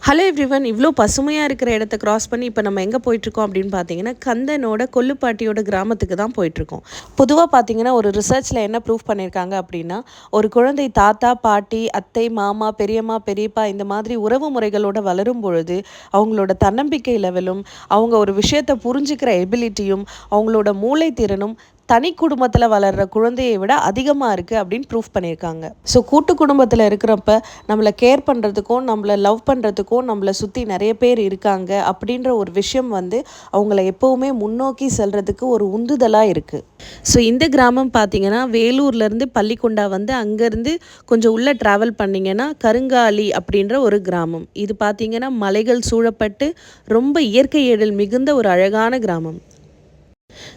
Hello everyone, இவ்வளோ பசுமையாக இருக்கிற இடத்த கிராஸ் பண்ணி இப்போ நம்ம எங்கே போயிட்டுருக்கோம் அப்படின்னு பார்த்தீங்கன்னா, கந்தனோட கொல்லுப்பாட்டியோட கிராமத்துக்கு தான் போயிட்டுருக்கோம். பொதுவாக பார்த்தீங்கன்னா, ஒரு ரிசர்ச்சில் என்ன ப்ரூஃப் பண்ணியிருக்காங்க அப்படின்னா, ஒரு குழந்தை தாத்தா, பாட்டி, அத்தை, மாமா, பெரியம்மா, பெரியப்பா இந்த மாதிரி உறவு முறைகளோட வளரும் பொழுது அவங்களோட தன்னம்பிக்கை லெவலும், அவங்க ஒரு விஷயத்தை புரிஞ்சுக்கிற எபிலிட்டியும், அவங்களோட மூளை திறனும் தனி குடும்பத்தில் வளர்கிற குழந்தையை விட அதிகமாக இருக்குது அப்படின்னு ப்ரூஃப் பண்ணியிருக்காங்க. ஸோ கூட்டு குடும்பத்தில் இருக்கிறப்ப நம்மளை கேர் பண்ணுறதுக்கும், நம்மளை லவ் பண்ணுறதுக்கும் நம்மளை சுற்றி நிறைய பேர் இருக்காங்க அப்படின்ற ஒரு விஷயம் அவங்கள எப்போவுமே முன்னோக்கி செல்கிறதுக்கு ஒரு உந்துதலாக இருக்குது. ஸோ இந்த கிராமம் பார்த்திங்கன்னா, வேலூர்லேருந்து பள்ளிக்கொண்டா அங்கேருந்து கொஞ்சம் உள்ளே ட்ராவல் பண்ணிங்கன்னா கருங்காலி அப்படின்ற ஒரு கிராமம். இது பார்த்திங்கன்னா மலைகள் சூழப்பட்டு ரொம்ப இயற்கை எழில் மிகுந்த ஒரு அழகான கிராமம்.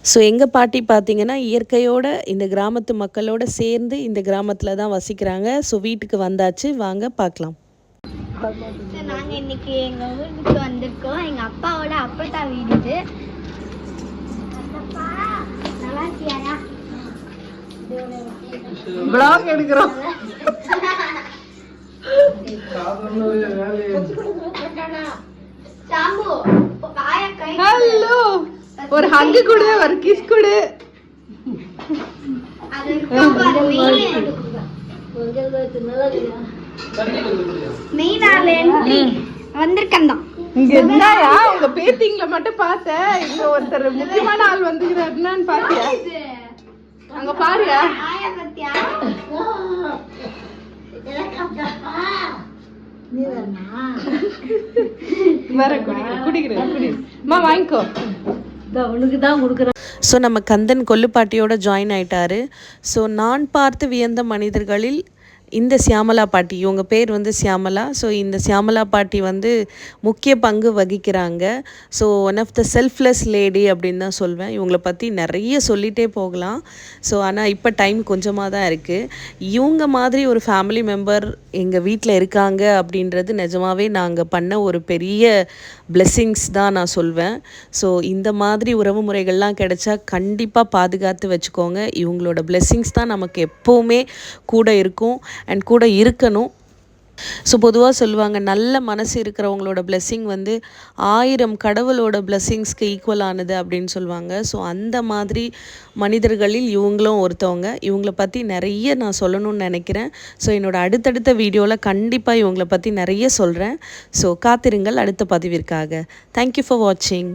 ஸோ எங்கள் பாட்டி பார்த்திங்கன்னா இயற்கையோட இந்த கிராமத்து மக்களோட சேர்ந்து இந்த கிராமத்தில் தான் வசிக்கிறாங்க. ஸோ வீட்டுக்கு வந்தாச்சு, வாங்க பார்க்கலாம். நாங்கள் இன்னைக்கு எங்கள் ஊருக்கு வந்திருக்கோம். எங்கள் அப்பாவோட அப்பத்தா வீடு இது. வ்ளாக் எடுக்கிறோம். ஹலோ, ஒரு ஹக் கொடு, ஒரு கிஸ் கொடு. வந்திருக்கேன். இங்க என்னயா உங்க பேத்திங்கள மட்டும் பார்த்தேன், இங்க ஒருத்தர் முக்கியமான ஆள் வந்துக்கிறாருன்னு பாத்தியா? அங்க பாருயா. வாங்கிக்கோ, ஸோ நம்ம கந்தன் கொல்லுப்பாட்டியோட ஜாயின் ஆயிட்டாரு. ஸோ நான் பார்த்து வியந்த மனிதர்களில் இந்த சியாமலா பாட்டி, இவங்க பேர் சியாமலா. ஸோ இந்த சியாமலா பாட்டி முக்கிய பங்கு வகிக்கிறாங்க. So one of the selfless lady அப்படின்னு தான் சொல்வேன். இவங்களை பற்றி நிறைய சொல்லிகிட்டே போகலாம். ஸோ ஆனால் இப்போ டைம் கொஞ்சமாக தான் இருக்குது. இவங்க மாதிரி ஒரு ஃபேமிலி மெம்பர் எங்கள் வீட்டில் இருக்காங்க அப்படின்றது நிஜமாகவே நாங்கள் பண்ண ஒரு பெரிய பிளெஸ்ஸிங்ஸ் தான் நான் சொல்வேன். ஸோ இந்த மாதிரி உறவு முறைகள்லாம் கிடைச்சா கண்டிப்பாக பாதுகாத்து வச்சுக்கோங்க. இவங்களோட பிளெஸ்ஸிங்ஸ் தான் நமக்கு எப்போவுமே கூட இருக்கும் அண்ட் கூட இருக்கணும். ஸோ பொதுவாக சொல்லுவாங்க, நல்ல மனசு இருக்கிறவங்களோட பிளெஸ்ஸிங் 1000 கடவுளோட பிளெஸ்ஸிங்ஸ்க்கு ஈக்குவலானது அப்படின்னு சொல்லுவாங்க. ஸோ அந்த மாதிரி மனிதர்களில் இவங்களும் ஒருத்தவங்க. இவங்கள பற்றி நிறைய நான் சொல்லணும்னு நினைக்கிறேன். ஸோ என்னோடய அடுத்தடுத்த வீடியோவில் கண்டிப்பாக இவங்கள பற்றி நிறைய சொல்கிறேன். ஸோ காத்திருங்கள் அடுத்த பதிவிற்காக. தேங்க்யூ ஃபார் வாட்சிங்.